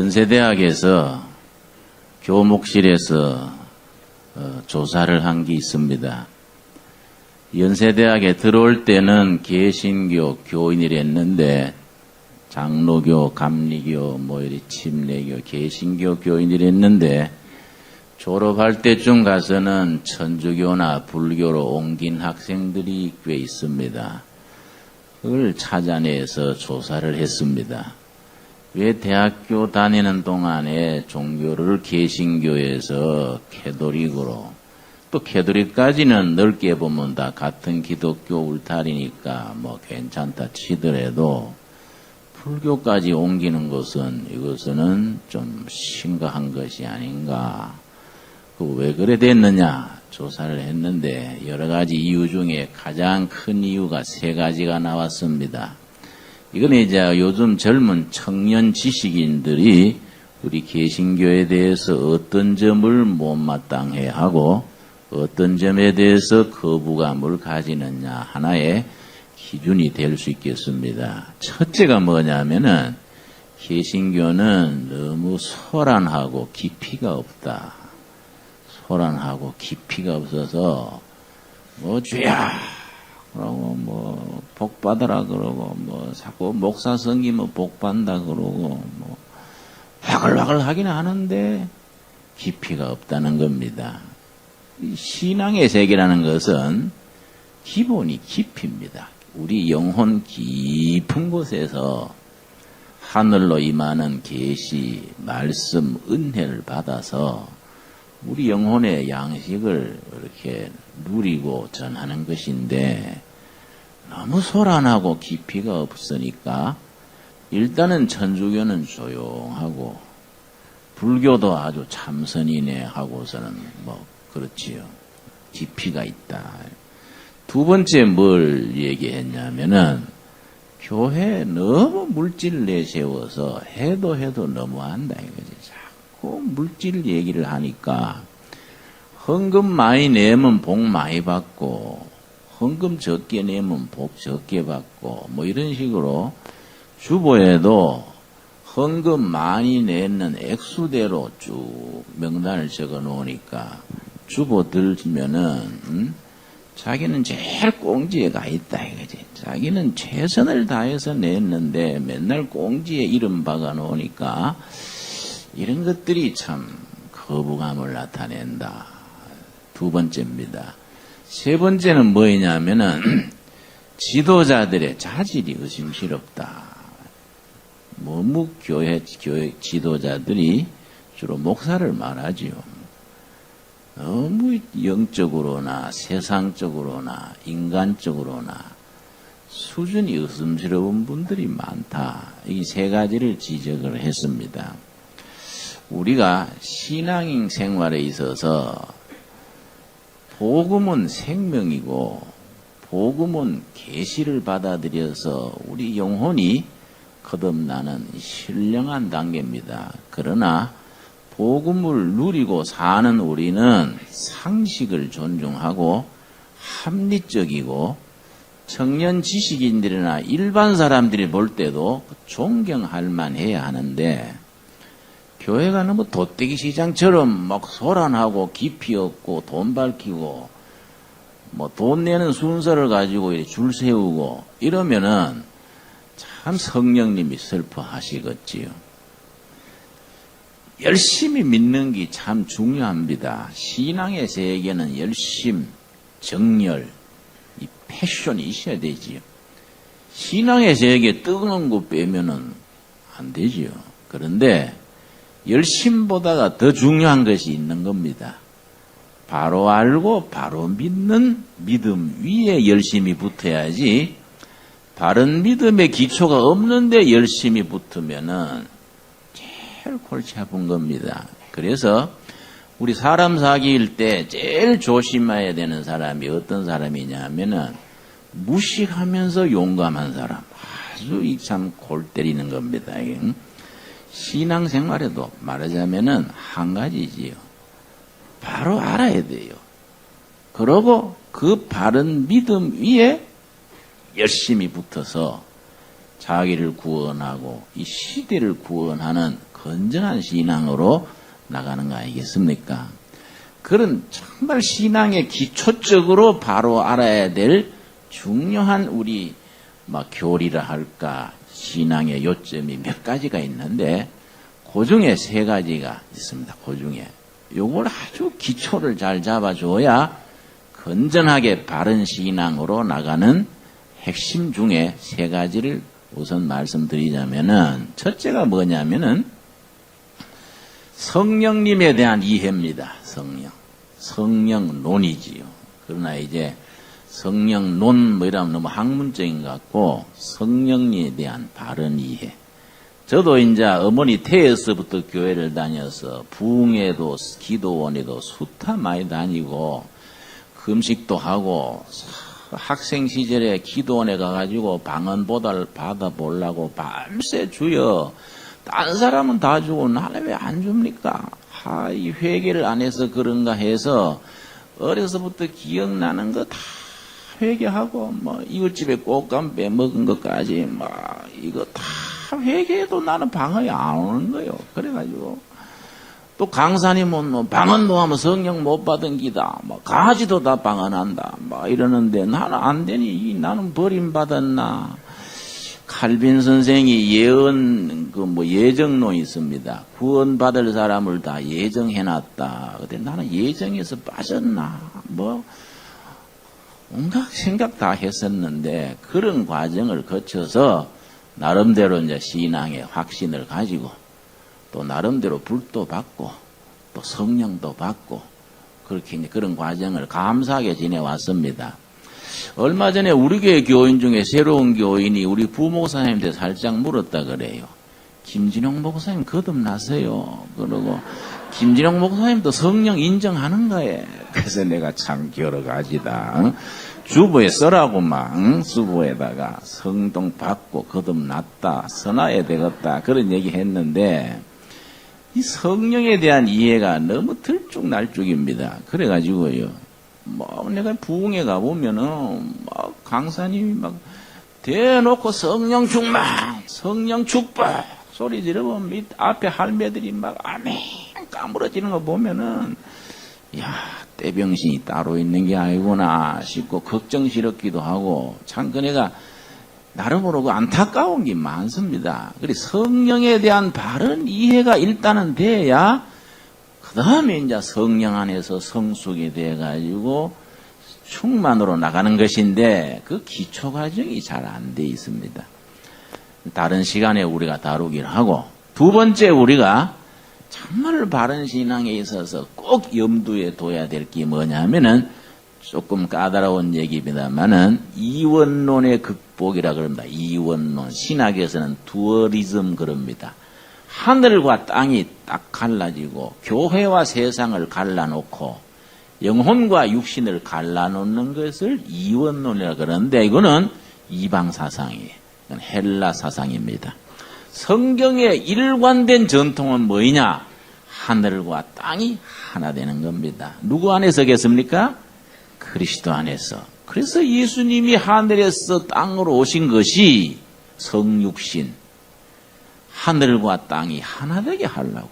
연세대학에서 교목실에서 조사를 한 게 있습니다. 연세대학에 들어올 때는 개신교 교인이랬는데 장로교, 감리교, 이렇게 침례교, 개신교 교인이랬는데 졸업할 때쯤 가서는 천주교나 불교로 옮긴 학생들이 꽤 있습니다. 그걸 찾아내서 조사를 했습니다. 왜 대학교 다니는 동안에 종교를 개신교에서 캐톨릭으로, 또 캐톨릭까지는 넓게 보면 다 같은 기독교 울타리니까 괜찮다 치더라도 불교까지 옮기는 것은 이것은 좀 심각한 것이 아닌가. 왜 그래 됐느냐 조사를 했는데 여러 가지 이유 중에 가장 큰 이유가 3가지가 나왔습니다. 이건 이제 요즘 젊은 청년 지식인들이 우리 개신교에 대해서 어떤 점을 못마땅해 하고 어떤 점에 대해서 거부감을 가지느냐 하나의 기준이 될 수 있겠습니다. 첫째가 뭐냐면은 개신교는 너무 소란하고 깊이가 없다. 소란하고 깊이가 없어서 주야 그러고 복 받으라 그러고 자꾸 목사 섬기면 복 받는다 그러고 화글화글 하긴 하는데 깊이가 없다는 겁니다. 신앙의 세계라는 것은 기본이 깊이입니다. 우리 영혼 깊은 곳에서 하늘로 임하는 계시, 말씀, 은혜를 받아서 우리 영혼의 양식을 이렇게 누리고 전하는 것인데 너무 소란하고 깊이가 없으니까 일단은 천주교는 조용하고 불교도 아주 참선이네 하고서는 그렇지요. 깊이가 있다. 두 번째 뭘 얘기했냐면은 교회 너무 물질 내세워서 해도 너무한다 이거지. 자꾸 물질 얘기를 하니까 헌금 많이 내면 복 많이 받고 헌금 적게 내면 복 적게 받고 이런 식으로 주보에도 헌금 많이 내는 액수대로 쭉 명단을 적어 놓으니까 주보 들면은 자기는 제일 꽁지에 가 있다 이거지. 자기는 최선을 다해서 냈는데 맨날 꽁지에 이름 박아 놓으니까 이런 것들이 참 거부감을 나타낸다. 두 번째입니다. 세 번째는 뭐냐면은 지도자들의 자질이 의심스럽다. 교회 지도자들이 주로 목사를 말하지요. 너무 영적으로나 세상적으로나 인간적으로나 수준이 의심스러운 분들이 많다. 이 3가지를 지적을 했습니다. 우리가 신앙인 생활에 있어서 복음은 생명이고 복음은 계시를 받아들여서 우리 영혼이 거듭나는 신령한 단계입니다. 그러나 복음을 누리고 사는 우리는 상식을 존중하고 합리적이고 청년 지식인들이나 일반 사람들이 볼 때도 존경할 만해야 하는데 교회가 너무 도떼기 시장처럼 소란하고 깊이 없고 돈 밝히고 돈 내는 순서를 가지고 줄 세우고 이러면은 참 성령님이 슬퍼하시겠지요. 열심히 믿는 게 참 중요합니다. 신앙의 세계는 열심, 정열, 이 패션이 있어야 되지요. 신앙의 세계에 뜨거운 거 빼면은 안 되지요. 그런데 열심보다가 더 중요한 것이 있는 겁니다. 바로 알고 바로 믿는 믿음 위에 열심히 붙어야지 바른 믿음의 기초가 없는데 열심히 붙으면은 제일 골치 아픈 겁니다. 그래서 우리 사람 사귈 때 제일 조심해야 되는 사람이 어떤 사람이냐면은 무식하면서 용감한 사람. 아주 참 골 때리는 겁니다. 신앙생활에도 말하자면은 한 가지지요. 바로 알아야 돼요. 그러고 그 바른 믿음 위에 열심히 붙어서 자기를 구원하고 이 시대를 구원하는 건전한 신앙으로 나가는 거 아니겠습니까? 그런 정말 신앙의 기초적으로 바로 알아야 될 중요한 우리 교리라 할까 신앙의 요점이 몇 가지가 있는데 그 중에 세 가지가 있습니다. 그 중에 요걸 아주 기초를 잘 잡아줘야 건전하게 바른 신앙으로 나가는 핵심 중에 세 가지를 우선 말씀드리자면은 첫째가 뭐냐면은 성령님에 대한 이해입니다. 성령론이지요. 그러나 이제 성령론 이러면 너무 학문적인 것 같고 성령님에 대한 바른 이해. 저도 이제 어머니 태에서부터 교회를 다녀서 부흥회도 기도원에도 수타 많이 다니고 금식도 하고 학생 시절에 기도원에 가가지고 방언보달 받아보려고 밤새 주여 딴 사람은 다 주고 나는 왜 안 줍니까? 이 회개를 안 해서 그런가 해서 어려서부터 기억나는 거 다 회개하고 이웃집에 꽃감 빼먹은 것까지 이거 다 회개해도 나는 방언이 안 오는 거예요. 그래가지고 또 강사님은 방언도 하면 성령 못 받은 기다. 강아지도 다 방언한다. 이러는데 나는 안 되니 나는 버림받았나. 칼빈 선생이 예정론이 있습니다. 구원받을 사람을 다 예정해놨다. 근데 나는 예정에서 빠졌나. 온갖 생각 다 했었는데 그런 과정을 거쳐서 나름대로 이제 신앙의 확신을 가지고 또 나름대로 불도 받고 또 성령도 받고 그렇게 이제 그런 과정을 감사하게 지내왔습니다. 얼마 전에 우리 교회 교인 중에 새로운 교인이 우리 부목사님한테 살짝 물었다 그래요. 김진영 목사님 거듭나세요. 그러고 김진영 목사님도 성령 인정하는 거예요. 그래서 내가 참 여러 가지다. 주보에 써라고 수보에다가 성동 받고 거듭났다. 써놔야 되겠다. 그런 얘기 했는데 이 성령에 대한 이해가 너무 들쭉날쭉입니다. 그래가지고요. 내가 부흥회 가보면은 강사님이 대놓고 성령 충만, 성령 축복 소리 지르면 밑 앞에 할매들이 아멘 까무러지는 거 보면은 떼병신이 따로 있는 게 아니구나 싶고 걱정스럽기도 하고 참 그네가 나름으로 안타까운 게 많습니다. 그래서 성령에 대한 바른 이해가 일단은 돼야 그 다음에 이제 성령 안에서 성숙이 돼가지고 충만으로 나가는 것인데 그 기초 과정이 잘 안 돼 있습니다. 다른 시간에 우리가 다루기를 하고 두 번째 우리가 정말 바른 신앙에 있어서 꼭 염두에 둬야 될 게 뭐냐면은 조금 까다로운 얘기입니다만은 이원론의 극복이라 그럽니다. 이원론. 신학에서는 두어리즘 그럽니다. 하늘과 땅이 딱 갈라지고 교회와 세상을 갈라놓고 영혼과 육신을 갈라놓는 것을 이원론이라 그러는데 이거는 이방 사상이에요. 이건 헬라 사상입니다. 성경의 일관된 전통은 뭐이냐? 하늘과 땅이 하나 되는 겁니다. 누구 안에서겠습니까? 그리스도 안에서. 그래서 예수님이 하늘에서 땅으로 오신 것이 성육신, 하늘과 땅이 하나 되게 하려고,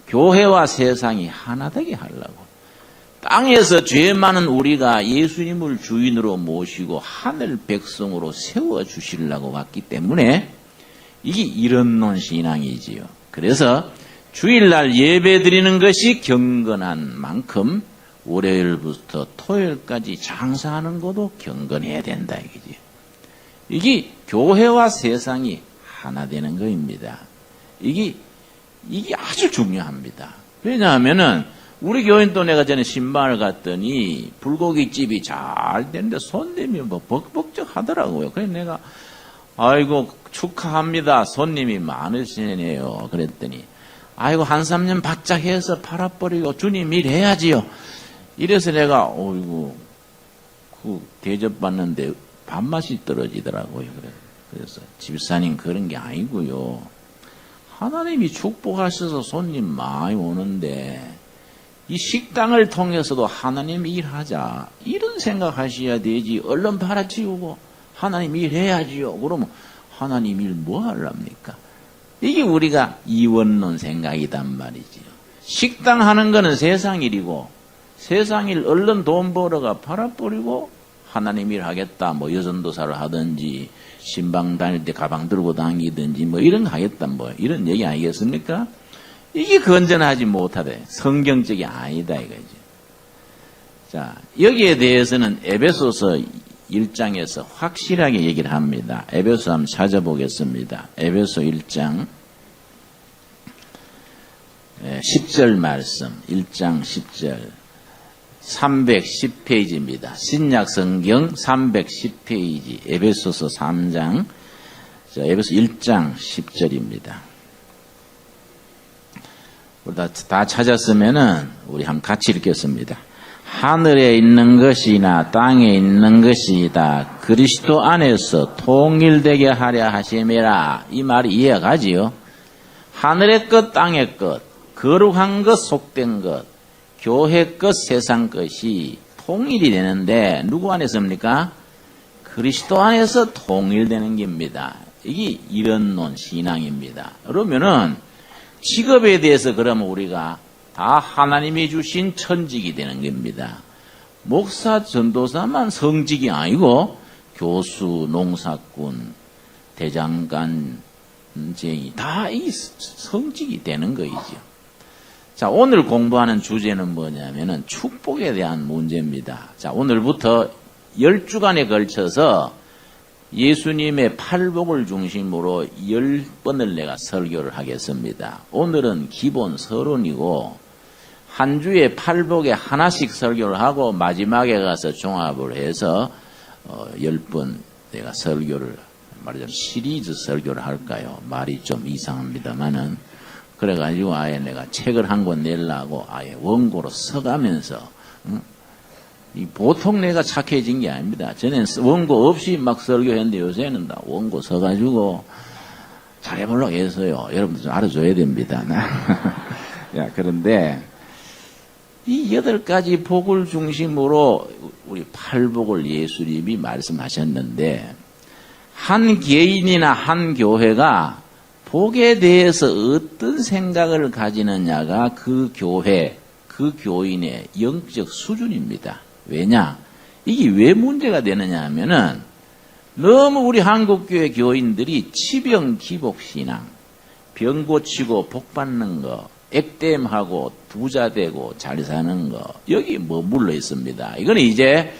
교회와 세상이 하나 되게 하려고, 땅에서 죄 많은 우리가 예수님을 주인으로 모시고 하늘 백성으로 세워주시려고 왔기 때문에 이게 이런론 신앙이지요. 그래서 주일날 예배 드리는 것이 경건한 만큼 월요일부터 토요일까지 장사하는 것도 경건해야 된다 이거지. 이게 교회와 세상이 하나 되는 것입니다. 이게 아주 중요합니다. 왜냐하면은 우리 교인도 내가 전에 신방을 갔더니 불고기집이 잘 되는데 손님이 벅벅적 하더라고요. 그래서 내가 아이고 축하합니다. 손님이 많으시네요. 그랬더니 아이고 한 3년 바짝 해서 팔아버리고 주님 일 해야지요. 이래서 내가 어이구 그 대접받는데 밥맛이 떨어지더라고요. 그래서 집사님 그런 게 아니고요. 하나님이 축복하셔서 손님 많이 오는데 이 식당을 통해서도 하나님 일하자 이런 생각하셔야 되지. 얼른 팔아치우고 하나님 일해야지요. 그러면 하나님 일 뭐 하랍니까? 이게 우리가 이원론 생각이단 말이지요. 식당 하는 거는 세상 일이고 세상 일 얼른 돈 벌어가 팔아버리고 하나님 일 하겠다. 뭐 여전도사를 하든지 신방 다닐 때 가방 들고 다니든지 뭐 이런 거 하겠다. 뭐 이런 얘기 아니겠습니까? 이게 건전하지 못하대. 성경적이 아니다 이거지. 자, 여기에 대해서는 에베소서 1장에서 확실하게 얘기를 합니다. 에베소 한번 찾아보겠습니다. 에베소 1장 10절 말씀, 1장 10절 310페이지입니다. 신약 성경 310페이지 에베소서 3장 에베소 1장 10절입니다. 우리 다 찾았으면은 우리 한번 같이 읽겠습니다. 하늘에 있는 것이나 땅에 있는 것이다. 그리스도 안에서 통일되게 하려 하심이라. 이 말이 이해가 가지요. 하늘의 것, 땅의 것, 거룩한 것, 속된 것, 교회 것, 세상 것이 통일이 되는데 누구 안에서입니까? 그리스도 안에서 통일되는 겁니다. 이게 이런론 신앙입니다. 그러면은 직업에 대해서 그러면 우리가 다 하나님이 주신 천직이 되는 겁니다. 목사, 전도사만 성직이 아니고 교수, 농사꾼, 대장간, 쟁이 다 이 성직이 되는 거이죠. 자, 오늘 공부하는 주제는 뭐냐면은 축복에 대한 문제입니다. 자, 오늘부터 10주간에 걸쳐서 예수님의 팔복을 중심으로 10번을 내가 설교를 하겠습니다. 오늘은 기본 서론이고 한 주에 팔복에 하나씩 설교를 하고 마지막에 가서 종합을 해서 10번 내가 설교를 말하자면 시리즈 설교를 할까요? 말이 좀 이상합니다만은 그래가지고 아예 내가 책을 한 권 내려고 아예 원고로 써가면서 보통 내가 착해진 게 아닙니다. 전에는 원고 없이 막 설교했는데 요새는 다 원고 써가지고 잘해보려고 했어요. 여러분들 좀 알아줘야 됩니다. 야, 그런데 이 8가지 복을 중심으로 우리 팔복을 예수님이 말씀하셨는데 한 개인이나 한 교회가 복에 대해서 어떤 생각을 가지느냐가 그 교회, 그 교인의 영적 수준입니다. 왜냐? 이게 왜 문제가 되느냐 하면은 너무 우리 한국교회 교인들이 치병기복신앙, 병 고치고 복 받는 거, 액땜하고 부자 되고 잘 사는 거 여기 머물러 있습니다. 이거는 이제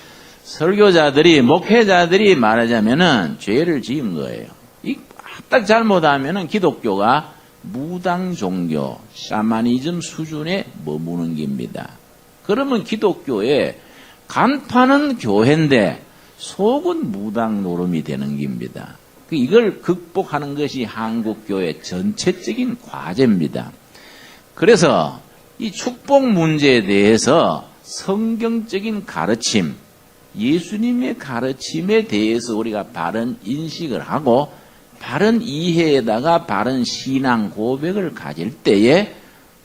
설교자들이 목회자들이 말하자면은 죄를 지은 거예요. 딱 잘못하면은 기독교가 무당 종교, 샤머니즘 수준에 머무는 겁니다. 그러면 기독교의 간판은 교회인데 속은 무당 노름이 되는 겁니다. 이걸 극복하는 것이 한국교회 전체적인 과제입니다. 그래서 이 축복 문제에 대해서 성경적인 가르침, 예수님의 가르침에 대해서 우리가 바른 인식을 하고 바른 이해에다가 바른 신앙 고백을 가질 때에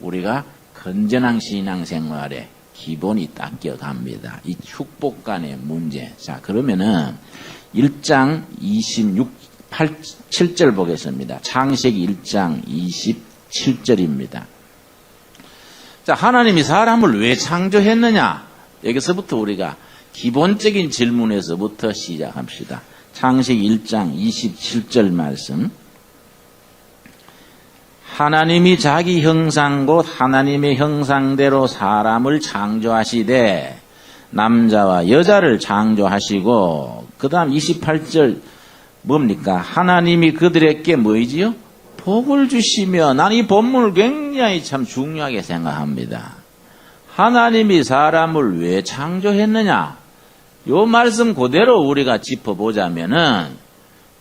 우리가 건전한 신앙생활에 기본이 닦여갑니다. 이 축복 간의 문제. 자, 그러면은 1장 7절 보겠습니다. 창세기 1장 27절입니다. 자, 하나님이 사람을 왜 창조했느냐? 여기서부터 우리가 기본적인 질문에서부터 시작합시다. 창세기 1장 27절 말씀. 하나님이 자기 형상 곧 하나님의 형상대로 사람을 창조하시되 남자와 여자를 창조하시고 그 다음 28절 뭡니까? 하나님이 그들에게 뭐이지요? 복을 주시며 난 이 본문을 굉장히 참 중요하게 생각합니다. 하나님이 사람을 왜 창조했느냐? 요 말씀 그대로 우리가 짚어보자면은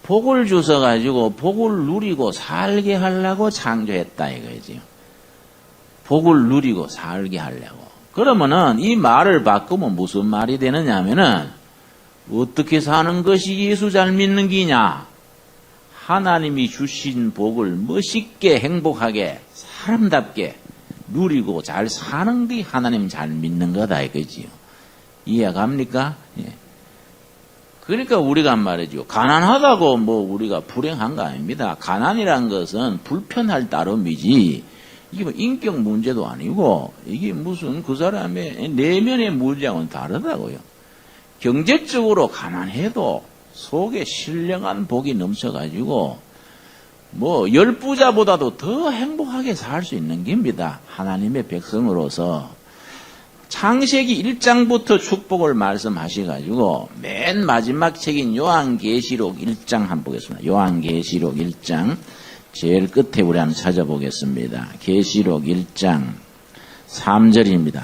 복을 주셔가지고 복을 누리고 살게 하려고 창조했다 이거지요. 복을 누리고 살게 하려고. 그러면은 이 말을 바꾸면 무슨 말이 되느냐 하면은 어떻게 사는 것이 예수 잘 믿는 기냐? 하나님이 주신 복을 멋있게 행복하게 사람답게 누리고 잘 사는 게 하나님 잘 믿는 거다 이거지요. 이해갑니까? 예. 그러니까 우리가 말이죠. 가난하다고 뭐 우리가 불행한 거 아닙니다. 가난이란 것은 불편할 따름이지, 이게 뭐 인격 문제도 아니고, 이게 무슨 그 사람의 내면의 문제하고는 다르다고요. 경제적으로 가난해도 속에 신령한 복이 넘쳐가지고, 뭐, 열부자보다도 더 행복하게 살 수 있는 겁니다. 하나님의 백성으로서. 창세기 1장부터 축복을 말씀하셔가지고, 맨 마지막 책인 요한계시록 1장 한번 보겠습니다. 요한계시록 1장. 제일 끝에 우리 한번 찾아보겠습니다. 계시록 1장 3절입니다.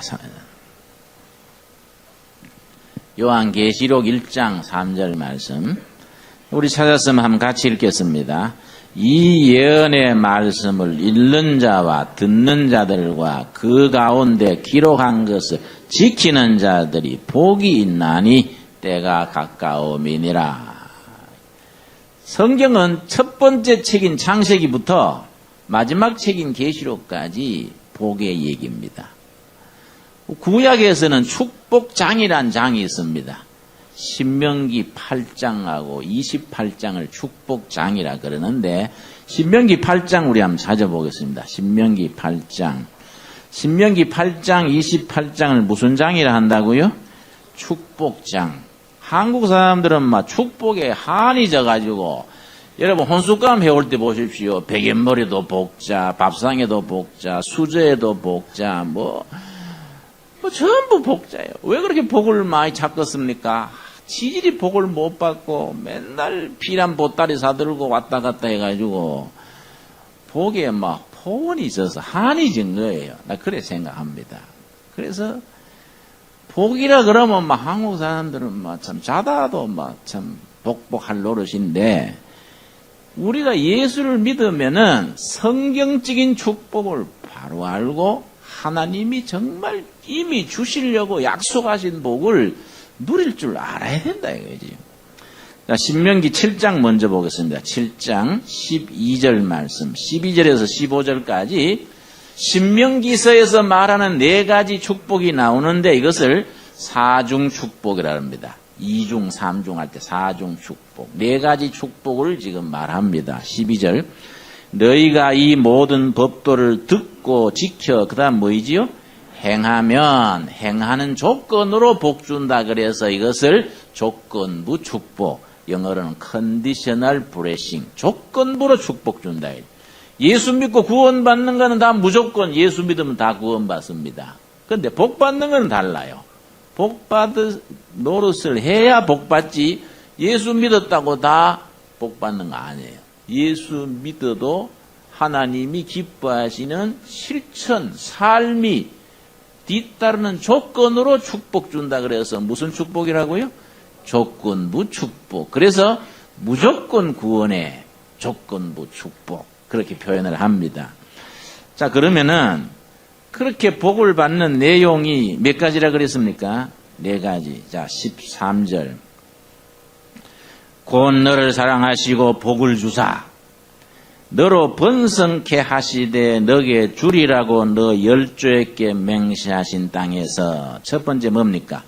요한계시록 1장 3절 말씀. 우리 찾았으면 한번 같이 읽겠습니다. 이 예언의 말씀을 읽는 자와 듣는 자들과 그 가운데 기록한 것을 지키는 자들이 복이 있나니 때가 가까움이니라. 성경은 첫 번째 책인 창세기부터 마지막 책인 계시록까지 복의 얘기입니다. 구약에서는 축복장이란 장이 있습니다. 신명기 8장하고 28장을 축복장이라 그러는데, 신명기 8장 우리 한번 찾아보겠습니다. 신명기 8장. 신명기 8장 28장을 무슨 장이라 한다고요? 축복장. 한국 사람들은 막 축복에 한이 져가지고, 여러분 혼숫감 해올 때 보십시오. 베갯머리도 복자, 밥상에도 복자, 수저에도 복자, 뭐 전부 복자예요. 왜 그렇게 복을 많이 찾겠습니까? 지질이 복을 못 받고 맨날 피란 보따리 사들고 왔다 갔다 해가지고 복에 막 포원이 있어서 한이 진 거예요. 나 그래 생각합니다. 그래서 복이라 그러면 막 한국 사람들은 막 참 자다도 막 참 복복할 노릇인데, 우리가 예수를 믿으면은 성경적인 축복을 바로 알고 하나님이 정말 이미 주시려고 약속하신 복을 누릴 줄 알아야 된다 이거지. 자, 신명기 7장 먼저 보겠습니다. 7장 12절 말씀. 12절에서 15절까지 신명기서에서 말하는 네 가지 축복이 나오는데, 이것을 사중 축복이라 합니다. 2중, 3중 할 때 사중 축복. 네 가지 축복을 지금 말합니다. 12절. 너희가 이 모든 법도를 듣고 지켜, 그 다음 뭐이지요? 행하면, 행하는 조건으로 복 준다. 그래서 이것을 조건부 축복, 영어로는 conditional blessing, 조건부로 축복 준다. 예수 믿고 구원받는 거는 다 무조건 예수 믿으면 다 구원받습니다. 그런데 복 받는 건 달라요. 복 받을 노릇을 해야 복 받지, 예수 믿었다고 다 복 받는 거 아니에요. 예수 믿어도 하나님이 기뻐하시는 실천, 삶이 뒤따르는 조건으로 축복 준다. 그래서 무슨 축복이라고요? 조건부 축복. 그래서 무조건 구원의 조건부 축복, 그렇게 표현을 합니다. 자, 그러면은 그렇게 복을 받는 내용이 몇 가지라 그랬습니까? 네 가지. 자, 13절. 곧 너를 사랑하시고 복을 주사 너로 번성케 하시되 너게 주리라고 너 열조에게 맹세하신 땅에서. 첫 번째 뭡니까?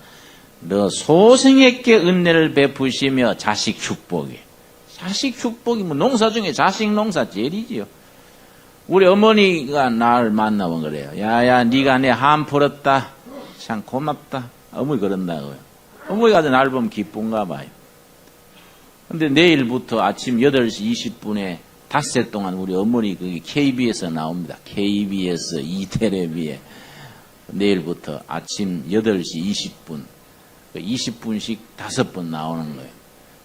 너 소생에게 은혜를 베푸시며 자식 축복이. 자식 축복이 뭐 농사 중에 자식 농사 제일이지요. 우리 어머니가 나를 만나면 그래요. 야야, 네가 내 함 풀었다. 참 고맙다. 어머니 그런다고요. 어머니가 나를 보면 기쁜가 봐요. 근데 내일부터 아침 8시 20분에 닷새 동안 우리 어머니 거기 KBS에 나옵니다. KBS 이테레비에 내일부터 아침 8시 20분 20분씩 5번 나오는 거예요.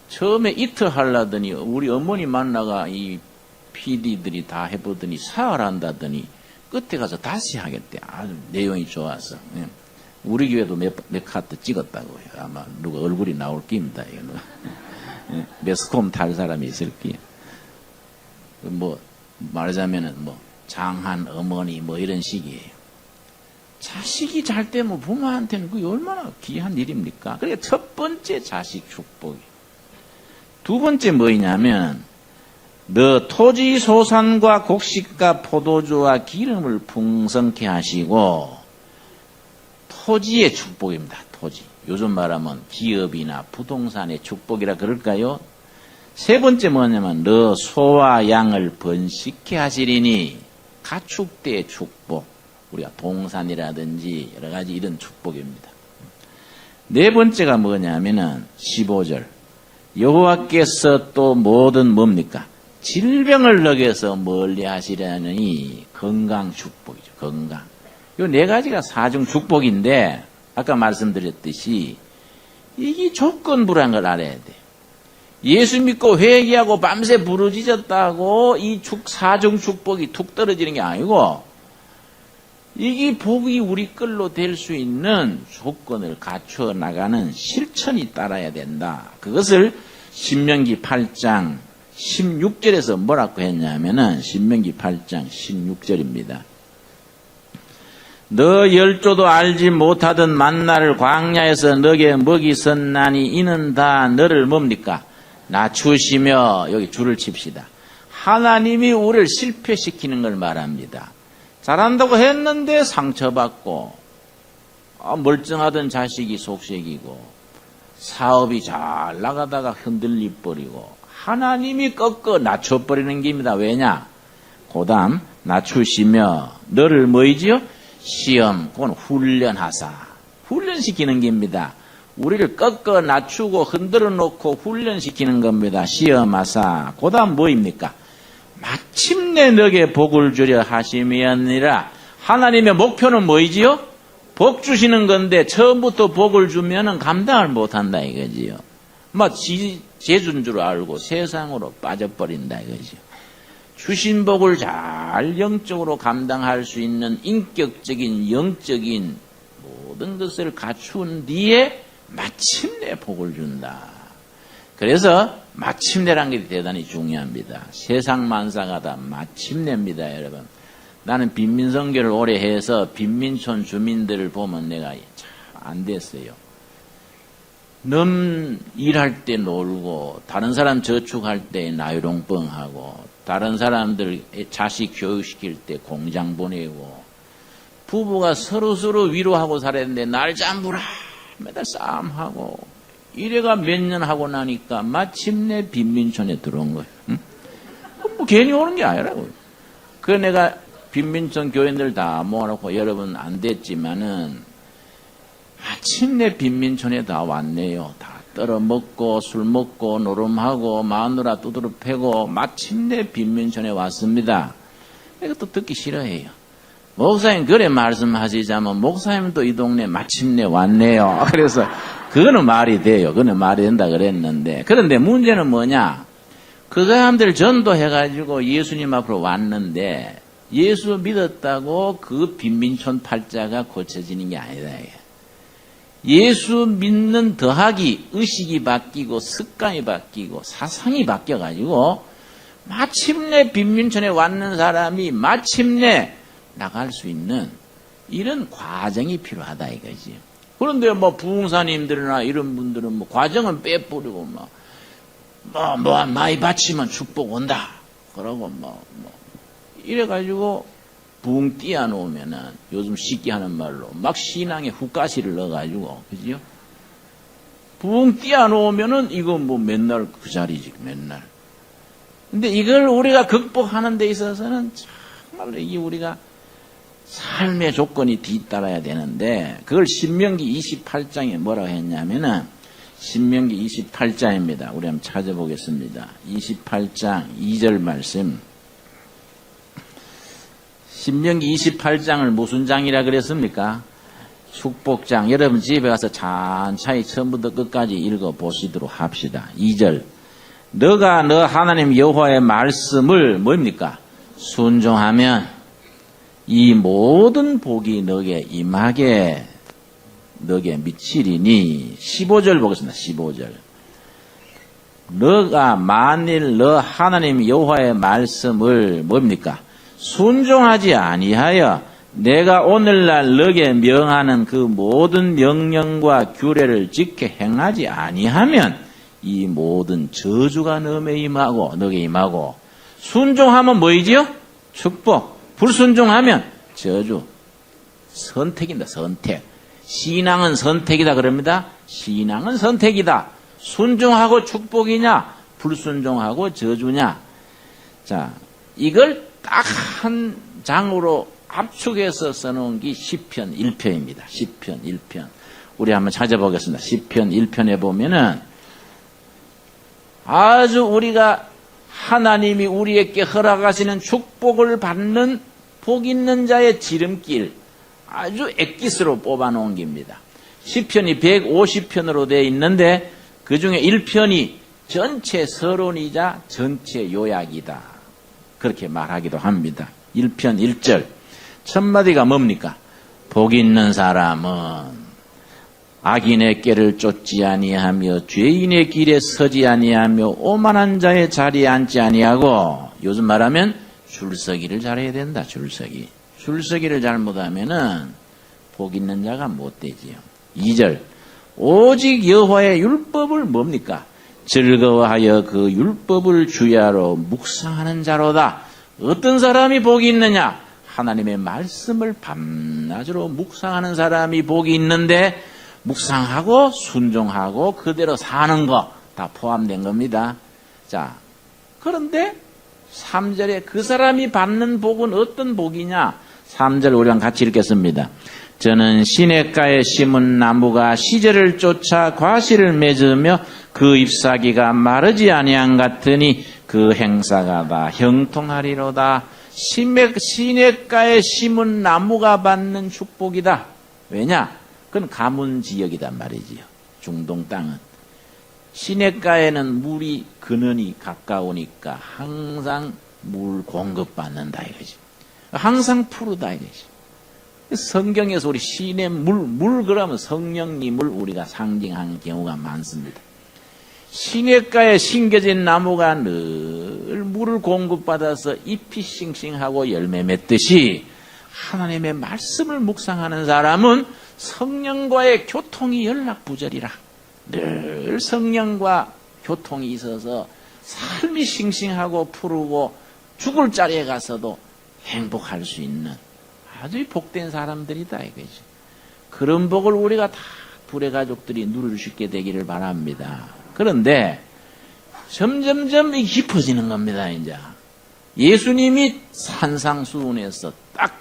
처음에 이틀 하려더니 우리 어머니 만나가 이 PD들이 다 해보더니 사흘 한다더니 끝에 가서 다시 하겠대. 아주 내용이 좋아서. 우리 교회도 몇 카트 찍었다고요. 아마 누가 얼굴이 나올 깁니다. 매스컴 탈 사람이 있을 게. 뭐 말하자면은 뭐 장한 어머니 뭐 이런 식이에요. 자식이 잘 되면 부모한테는 그게 얼마나 귀한 일입니까? 그게 첫 번째 자식 축복이. 두 번째 뭐냐면 너 토지 소산과 곡식과 포도주와 기름을 풍성케 하시고. 토지의 축복입니다. 토지. 요즘 말하면 기업이나 부동산의 축복이라 그럴까요? 세 번째 뭐냐면 너 소와 양을 번식케 하시리니 가축대의 축복. 우리가 동산이라든지 여러 가지 이런 축복입니다. 네 번째가 뭐냐면은 15절. 여호와께서 또 모든 뭡니까? 질병을 너게서 멀리 하시려니 건강 축복이죠. 건강. 요 네 가지가 사중 축복인데 아까 말씀드렸듯이 이게 조건부란 걸 알아야 돼요. 예수 믿고 회개하고 밤새 부르짖었다고 이 사중 축복이 툭 떨어지는 게 아니고 이게 복이 우리 걸로 될 수 있는 조건을 갖추어 나가는 실천이 따라야 된다. 그것을 신명기 8장 16절에서 뭐라고 했냐면은 신명기 8장 16절입니다. 너 열조도 알지 못하던 만나를 광야에서 너게 먹이 섰나니 이는 다 너를 뭡니까? 낮추시며 여기 줄을 칩시다. 하나님이 우리를 실패시키는 걸 말합니다. 잘한다고 했는데 상처받고 멀쩡하던 자식이 속색이고 사업이 잘 나가다가 흔들리 버리고 하나님이 꺾어 낮춰버리는 겁니다. 왜냐? 고담 낮추시며 너를 뭐이지요? 시험, 그건 훈련하사 훈련시키는 겁니다. 우리를 꺾어 낮추고 흔들어 놓고 훈련시키는 겁니다. 시험하사 고담 뭐입니까? 마침내 너게 복을 주려 하심이 아니라 하나님의 목표는 뭐이지요? 복 주시는 건데 처음부터 복을 주면은 감당을 못한다 이거지요. 재준 줄 알고 세상으로 빠져버린다 이거지요. 주신 복을 잘 영적으로 감당할 수 있는 인격적인 영적인 모든 것을 갖춘 뒤에 마침내 복을 준다. 그래서 마침내란 게 대단히 중요합니다. 세상 만사가 다 마침내입니다, 여러분. 나는 빈민선교를 오래 해서 빈민촌 주민들을 보면 내가 참 안 됐어요. 넌 일할 때 놀고 다른 사람 저축할 때 나이롱뻥하고 다른 사람들 자식 교육시킬 때 공장 보내고 부부가 서로서로 위로하고 살았는데 날 잠부라 매달 싸움하고 이래가 몇 년 하고 나니까 마침내 빈민촌에 들어온 거예요. 응? 뭐 괜히 오는 게 아니라고요. 그래서 내가 빈민촌 교인들 다 모아놓고 여러분 안 됐지만은 마침내 빈민촌에 다 왔네요. 다 떨어먹고 술 먹고 노름하고 마누라 두드러 패고 마침내 빈민촌에 왔습니다. 이것도 듣기 싫어해요. 목사님 그래 말씀하시자면 목사님도 이 동네 마침내 왔네요. 그래서 그거는 말이 돼요. 그거는 말이 된다 그랬는데 그런데 문제는 뭐냐? 그 사람들 전도해가지고 예수님 앞으로 왔는데 예수 믿었다고 그 빈민촌 팔자가 고쳐지는 게 아니다. 예수 믿는 더하기 의식이 바뀌고 습관이 바뀌고 사상이 바뀌어가지고 마침내 빈민촌에 왔는 사람이 마침내 나갈 수 있는 이런 과정이 필요하다 이거지. 그런데 뭐 부흥사님들이나 이런 분들은 뭐 과정은 빼버리고 많이 바치면 축복 온다. 그러고 이래가지고 붕 띄워놓으면은 요즘 쉽게 하는 말로 막 신앙에 훅가시를 넣어가지고 그죠? 붕 띄워놓으면은 이거 뭐 맨날 그 자리지 맨날. 근데 이걸 우리가 극복하는 데 있어서는 정말로 이게 우리가 삶의 조건이 뒤따라야 되는데 그걸 신명기 28장에 뭐라고 했냐면은 신명기 28장입니다. 우리 한번 찾아보겠습니다. 28장 2절 말씀. 신명기 28장을 무슨 장이라 그랬습니까? 축복장. 여러분 집에 가서 천천히 처음부터 끝까지 읽어보시도록 합시다. 2절. 너가 너 하나님 여호와의 말씀을 뭡니까? 순종하면 이 모든 복이 너게 임하게 너게 미치리니 15절 보겠습니다. 15절. 너가 만일 너 하나님 여호와의 말씀을 뭡니까? 순종하지 아니하여 내가 오늘날 너게 명하는 그 모든 명령과 규례를 지켜 행하지 아니하면 이 모든 저주가 너에 임하고 너게 임하고 순종하면 뭐이지요? 축복. 불순종하면 저주. 선택입니다. 선택. 신앙은 선택이다 그럽니다. 신앙은 선택이다. 순종하고 축복이냐, 불순종하고 저주냐. 자, 이걸 딱 한 장으로 압축해서 써놓은 게 시편 1편입니다. 시편 1편. 우리 한번 찾아보겠습니다. 시편 1편에 보면은 아주 우리가 하나님이 우리에게 허락하시는 축복을 받는 복 있는 자의 지름길, 아주 엑기스로 뽑아놓은 겁니다. 시편이 150편으로 되어 있는데 그 중에 1편이 전체 서론이자 전체 요약이다. 그렇게 말하기도 합니다. 1편 1절. 첫 마디가 뭡니까? 복 있는 사람은 악인의 꾀를 쫓지 아니하며 죄인의 길에 서지 아니하며 오만한 자의 자리에 앉지 아니하고, 요즘 말하면 줄서기를 잘해야 된다. 줄서기를 잘못하면은 복 있는 자가 못 되지요. 2절. 오직 여호와의 율법을 뭡니까? 즐거워하여 그 율법을 주야로 묵상하는 자로다. 어떤 사람이 복이 있느냐? 하나님의 말씀을 밤낮으로 묵상하는 사람이 복이 있는데, 묵상하고 순종하고 그대로 사는 거 다 포함된 겁니다. 자, 그런데 3절에 그 사람이 받는 복은 어떤 복이냐? 3절 우리랑 같이 읽겠습니다. 저는 시냇가에 심은 나무가 시절을 쫓아 과실을 맺으며 그 잎사귀가 마르지 아니한 같으니 그 행사가 다 형통하리로다. 시냇가에 심은 나무가 받는 축복이다. 왜냐? 그건 가문 지역이단 말이지요. 중동 땅은. 시냇가에는 물이 근원이 가까우니까 항상 물 공급받는다 이거지. 항상 푸르다 이거지. 성경에서 우리 시냇물 그러면 성령님을 우리가 상징하는 경우가 많습니다. 시냇가에 심겨진 나무가 늘 물을 공급받아서 잎이 싱싱하고 열매 맺듯이 하나님의 말씀을 묵상하는 사람은 성령과의 교통이 연락부절이라. 늘 성령과 교통이 있어서 삶이 싱싱하고 푸르고 죽을 자리에 가서도 행복할 수 있는 아주 복된 사람들이다 이거죠. 그런 복을 우리가 다 불의 가족들이 누릴 수 있게 되기를 바랍니다. 그런데 점점점 깊어지는 겁니다. 이제 예수님이 산상수훈에서 딱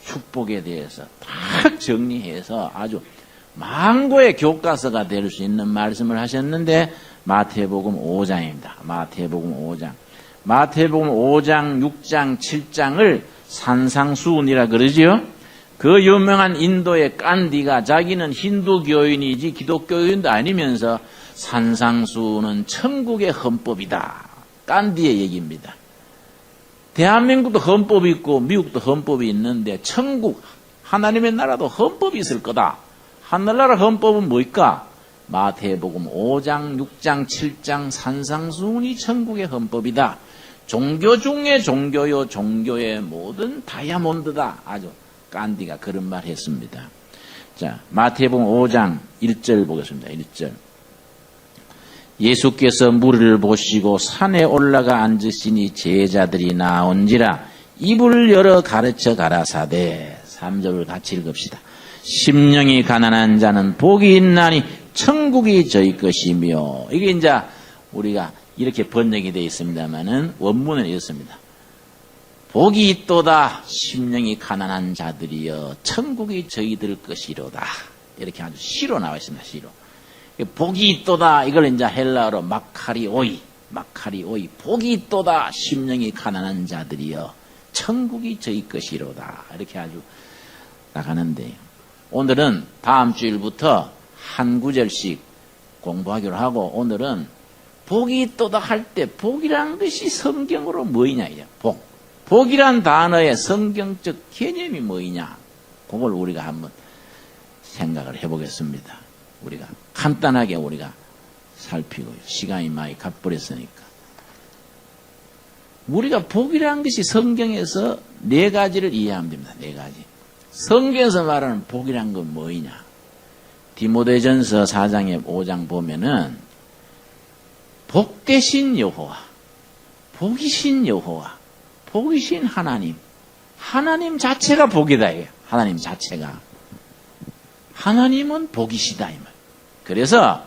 축복에 대해서 딱 정리해서 아주 망고의 교과서가 될 수 있는 말씀을 하셨는데, 마태복음 5장입니다. 마태복음 5장. 마태복음 5장, 6장, 7장을 산상수훈이라 그러지요. 그 유명한 인도의 깐디가 자기는 힌두교인이지 기독교인도 아니면서 산상수훈은 천국의 헌법이다. 깐디의 얘기입니다. 대한민국도 헌법이 있고 미국도 헌법이 있는데 천국, 하나님의 나라도 헌법이 있을 거다. 하늘나라 헌법은 뭘까? 마태복음 5장, 6장, 7장 산상수훈이 천국의 헌법이다. 종교 중에 종교요, 종교의 모든 다이아몬드다. 아주 깐디가 그런 말 했습니다. 자, 마태복음 5장 1절 보겠습니다. 1절. 예수께서 무리를 보시고 산에 올라가 앉으시니 제자들이 나온지라 입을 열어 가르쳐 가라사대. 3절을 같이 읽읍시다. 심령이 가난한 자는 복이 있나니 천국이 저희 것이며. 이게 이제 우리가 이렇게 번역이 되어 있습니다만은 원문은 이렇습니다. 복이 있도다 심령이 가난한 자들이여 천국이 저희들 것이로다. 이렇게 아주 시로 나와 있습니다. 시로. 복이 있도다 이걸 이제 헬라어로 마카리오이 복이 있도다 심령이 가난한 자들이여 천국이 저희 것이로다. 이렇게 아주 나가는데요. 오늘은 다음 주일부터 한 구절씩 공부하기로 하고, 오늘은 복이 있도다 할 때 복이라는 것이 성경으로 뭐이냐 이제 복이란 단어의 성경적 개념이 뭐이냐, 그걸 우리가 한번 생각을 해보겠습니다. 우리가 간단하게 우리가 살피고요. 시간이 많이 가버렸으니까. 우리가 복이라는 것이 성경에서 4가지를 이해하면 됩니다. 4가지. 성경에서 말하는 복이란 건 뭐이냐? 디모데전서 4장에 5장 보면은 복되신 여호와, 복이신 여호와, 복이신 하나님 자체가 복이다. 이게 하나님 자체가. 하나님은 복이시다 이 말. 그래서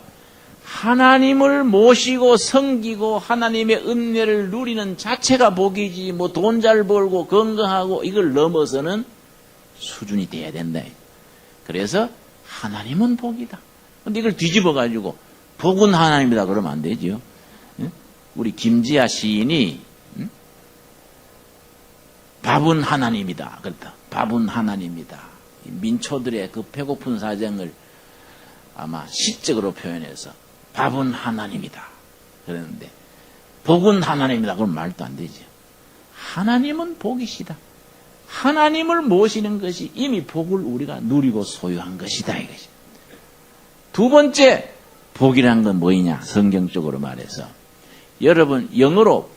하나님을 모시고 섬기고 하나님의 은혜를 누리는 자체가 복이지 뭐 돈 잘 벌고 건강하고 이걸 넘어서는 수준이 돼야 된다. 그래서 하나님은 복이다. 근데 이걸 뒤집어 가지고 복은 하나님이다 그러면 안 되죠. 우리 김지아 시인이 밥은 하나님이다 그랬다. 밥은 하나님이다. 민초들의 그 배고픈 사정을 아마 시적으로 표현해서 밥은 하나님이다 그랬는데 복은 하나님이다 그러면 말도 안 되죠. 하나님은 복이시다. 하나님을 모시는 것이 이미 복을 우리가 누리고 소유한 것이다 이것이. 두 번째 복이란 건 뭐이냐 성경적으로 말해서 여러분 영어로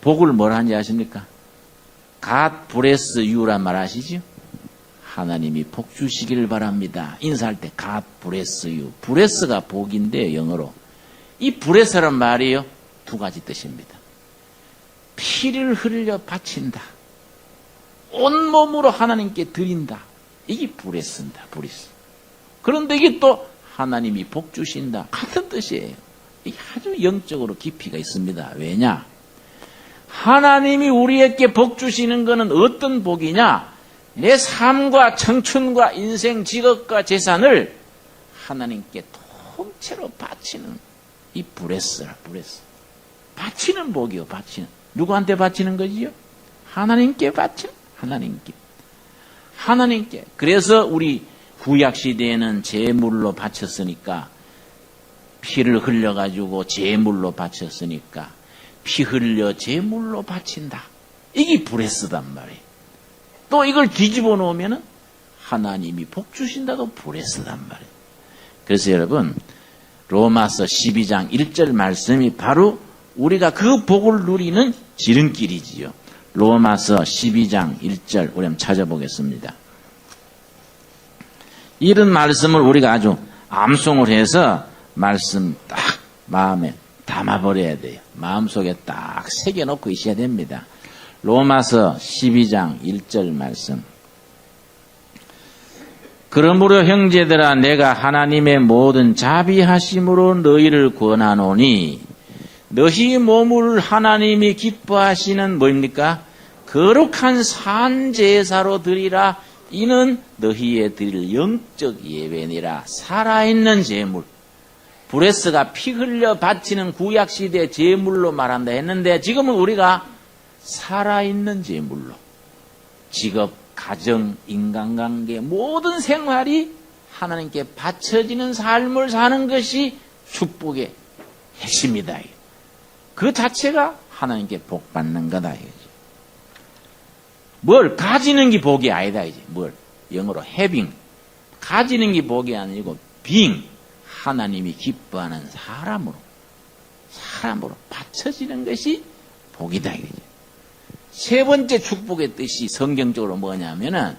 복을 뭐라 하는지 아십니까? God bless you란 말 아시죠? 하나님이 복 주시기를 바랍니다. 인사할 때 God bless you. bless가 복인데 영어로. 이 bless란 말이요. 두 가지 뜻입니다. 피를 흘려 바친다. 온몸으로 하나님께 드린다. 이게 bless입니다. bless. 그런데 이게 또 하나님이 복 주신다. 같은 뜻이에요. 이게 아주 영적으로 깊이가 있습니다. 왜냐? 하나님이 우리에게 복 주시는 것은 어떤 복이냐? 내 삶과 청춘과 인생, 직업과 재산을 하나님께 통째로 바치는 이 브레스라, 브레스. 바치는 복이요, 바치는. 누구한테 바치는 거지요? 하나님께 바치는, 하나님께. 하나님께. 그래서 우리 구약시대에는 제물로 바쳤으니까, 피를 흘려가지고 제물로 바쳤으니까, 피 흘려 제물로 바친다. 이게 브레스단 말이에요. 또 이걸 뒤집어 놓으면은 하나님이 복 주신다도 브레스단 말이에요. 그래서 여러분 로마서 12장 1절 말씀이 바로 우리가 그 복을 누리는 지름길이지요. 로마서 12장 1절 우리 한번 찾아보겠습니다. 이런 말씀을 우리가 아주 암송을 해서 말씀 딱 마음에 담아버려야 돼요. 마음속에 딱 새겨놓고 있어야 됩니다. 로마서 12장 1절 말씀. 그러므로 형제들아 내가 하나님의 모든 자비하심으로 너희를 권하노니 너희 몸을 하나님이 기뻐하시는 뭐입니까? 거룩한 산제사로 드리라. 이는 너희의 드릴 영적 예배니라. 살아있는 제물. 브레스가 피 흘려 바치는 구약시대 제물로 말한다 했는데 지금은 우리가 살아있는 제물로 직업, 가정, 인간관계 모든 생활이 하나님께 바쳐지는 삶을 사는 것이 축복의 핵심이다. 그 자체가 하나님께 복 받는 거다. 뭘 가지는 게 복이 아니다. 뭘 영어로 having 가지는 게 복이 아니고 being 하나님이 기뻐하는 사람으로 바쳐지는 것이 복이다. 세 번째 축복의 뜻이 성경적으로 뭐냐면은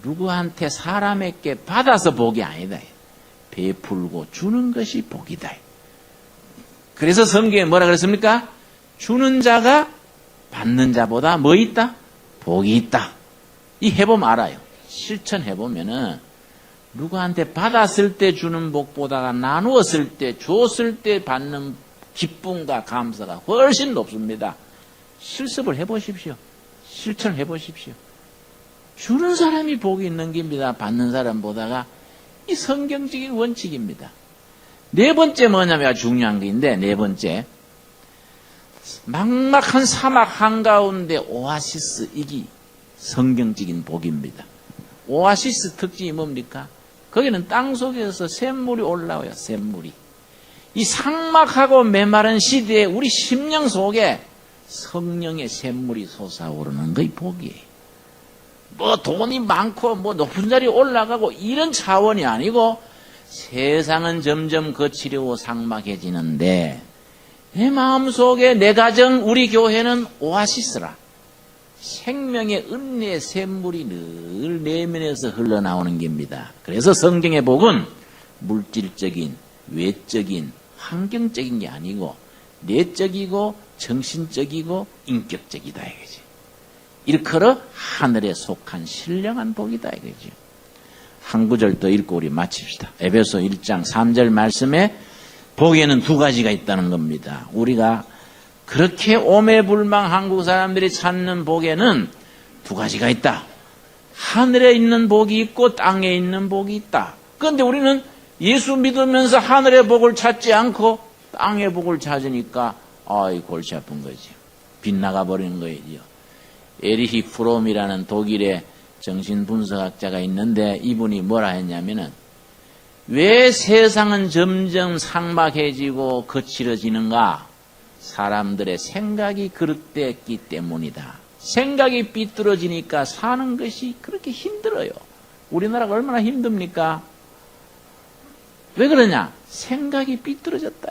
누구한테 사람에게 받아서 복이 아니다. 베풀고 주는 것이 복이다. 그래서 성경에 뭐라 그랬습니까? 주는 자가 받는 자보다 뭐 있다? 복이 있다. 이 해보면 알아요. 실천해보면은 누구한테 받았을 때 주는 복보다가 나누었을 때, 줬을 때 받는 기쁨과 감사가 훨씬 높습니다. 실습을 해보십시오. 실천해보십시오. 주는 사람이 복이 있는 겁니다. 받는 사람보다가 이 성경적인 원칙입니다. 네 번째 뭐냐면 중요한 게인데 네 번째 막막한 사막 한가운데 오아시스 이기 성경적인 복입니다. 오아시스 특징이 뭡니까? 거기는 땅 속에서 샘물이 올라와요. 샘물이. 이 삭막하고 메마른 시대에 우리 심령 속에 성령의 샘물이 솟아오르는 것이 복이에요. 뭐 돈이 많고 뭐 높은 자리에 올라가고 이런 차원이 아니고 세상은 점점 거칠고 삭막해지는데 내 마음속에 내 가정 우리 교회는 오아시스라. 생명의 은혜의 샘물이 늘 내면에서 흘러나오는 겁니다. 그래서 성경의 복은 물질적인, 외적인, 환경적인 게 아니고 내적이고 정신적이고 인격적이다 이거지. 일컬어 하늘에 속한 신령한 복이다 이거지. 한 구절 더 읽고 우리 마칩시다. 에베소 1장 3절 말씀에 복에는 두 가지가 있다는 겁니다. 우리가 그렇게 오매불망 한국 사람들이 찾는 복에는 두 가지가 있다. 하늘에 있는 복이 있고 땅에 있는 복이 있다. 그런데 우리는 예수 믿으면서 하늘의 복을 찾지 않고 땅의 복을 찾으니까 골치 아픈 거지. 빗나가 버리는 거예요. 에리히 프롬이라는 독일의 정신분석학자가 있는데 이분이 뭐라 했냐면은 왜 세상은 점점 삭막해지고 거칠어지는가? 사람들의 생각이 그릇됐기 때문이다. 생각이 삐뚤어지니까 사는 것이 그렇게 힘들어요. 우리나라가 얼마나 힘듭니까? 왜 그러냐? 생각이 삐뚤어졌다.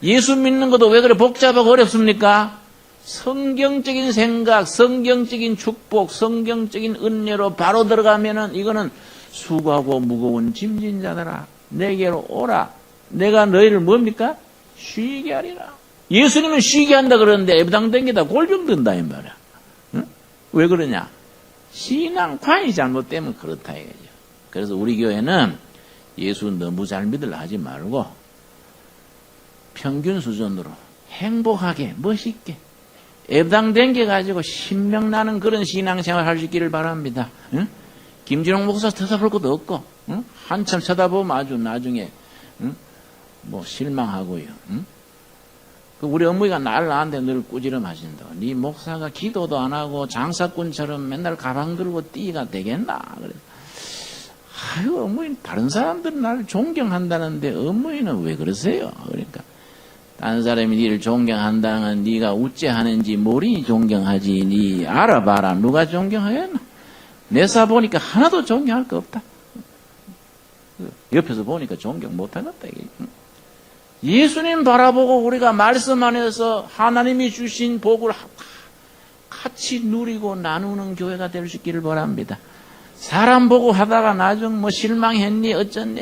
예수 믿는 것도 왜 그래 복잡하고 어렵습니까? 성경적인 생각, 성경적인 축복, 성경적인 은혜로 바로 들어가면은 이거는 수고하고 무거운 짐진 자들아 내게로 오라. 내가 너희를 뭡니까? 쉬게 하리라. 예수님은 쉬게 한다 그러는데 애부당댕기다 골병 든다 이 말이야. 응? 왜 그러냐? 신앙관이 잘못되면 그렇다 이거죠. 그래서 우리 교회는 예수 너무 잘 믿으려 하지 말고 평균 수준으로 행복하게 멋있게 애부당댕겨 가지고 신명나는 그런 신앙생활 할 수 있기를 바랍니다. 응? 김진홍 목사 쳐다볼 것도 없고 응? 한참 쳐다보면 아주 나중에 응? 실망하고요. 응? 우리 어머니가 날 나한테 늘 꾸지람하신다. 네 목사가 기도도 안 하고 장사꾼처럼 맨날 가방 들고 띠가 되겠나? 그래. 아유 어머니 다른 사람들은 나를 존경한다는데 어머니는 왜 그러세요? 그러니까 다른 사람이 니를 존경한다는 건 네가 우째하는지 모르니 존경하지. 니 알아봐라. 누가 존경하겠나? 내사 보니까 하나도 존경할 거 없다. 옆에서 보니까 존경 못하겠다. 예수님 바라보고 우리가 말씀 안에서 하나님이 주신 복을 같이 누리고 나누는 교회가 될 수 있기를 바랍니다. 사람 보고 하다가 나중 실망했니 어쩌니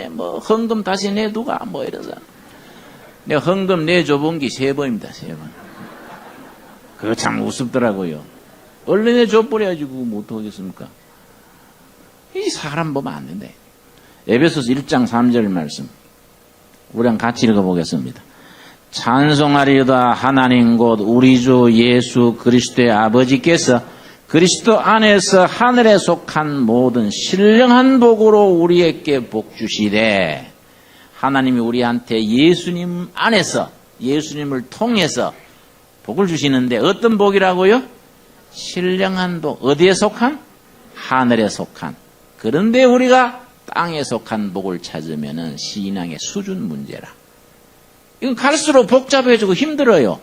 헌금 다시 내두가 이래서 내가 헌금 내줘본 게 3번입니다. 3번. 그거 참 우습더라고요. 얼른 내줘버려야지 그거 못하겠습니까? 이 사람 보면 안 된다. 에베소서 1장 3절 말씀 우리랑 같이 읽어보겠습니다. 찬송하리로다 하나님 곧 우리 주 예수 그리스도의 아버지께서 그리스도 안에서 하늘에 속한 모든 신령한 복으로 우리에게 복 주시되 하나님이 우리한테 예수님 안에서 예수님을 통해서 복을 주시는데 어떤 복이라고요? 신령한 복. 어디에 속한? 하늘에 속한. 그런데 우리가 땅에 속한 복을 찾으면은 신앙의 수준 문제라. 이건 갈수록 복잡해지고 힘들어요.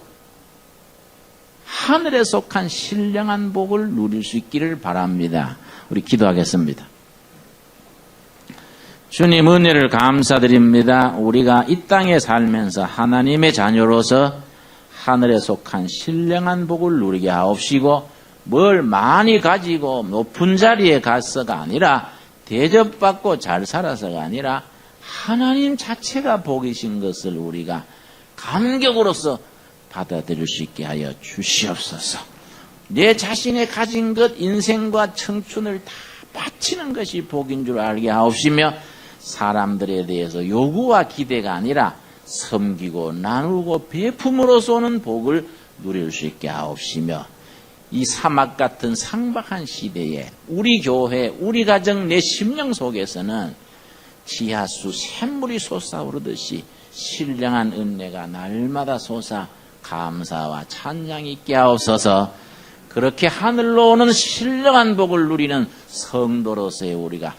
하늘에 속한 신령한 복을 누릴 수 있기를 바랍니다. 우리 기도하겠습니다. 주님 은혜를 감사드립니다. 우리가 이 땅에 살면서 하나님의 자녀로서 하늘에 속한 신령한 복을 누리게 하옵시고 뭘 많이 가지고 높은 자리에 가서가 아니라 대접받고 잘 살아서가 아니라 하나님 자체가 복이신 것을 우리가 감격으로서 받아들일 수 있게 하여 주시옵소서. 내 자신의 가진 것 인생과 청춘을 다 바치는 것이 복인 줄 알게 하옵시며 사람들에 대해서 요구와 기대가 아니라 섬기고 나누고 베품으로서 오는 복을 누릴 수 있게 하옵시며 이 사막 같은 상박한 시대에 우리 교회, 우리 가정, 내 심령 속에서는 지하수 샘물이 솟아오르듯이 신령한 은혜가 날마다 솟아 감사와 찬양이 있게 하옵소서. 그렇게 하늘로 오는 신령한 복을 누리는 성도로서의 우리가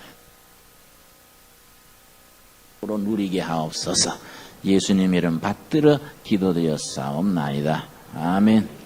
누리게 하옵소서. 예수님 이름 받들어 기도드렸사옵나이다. 아멘.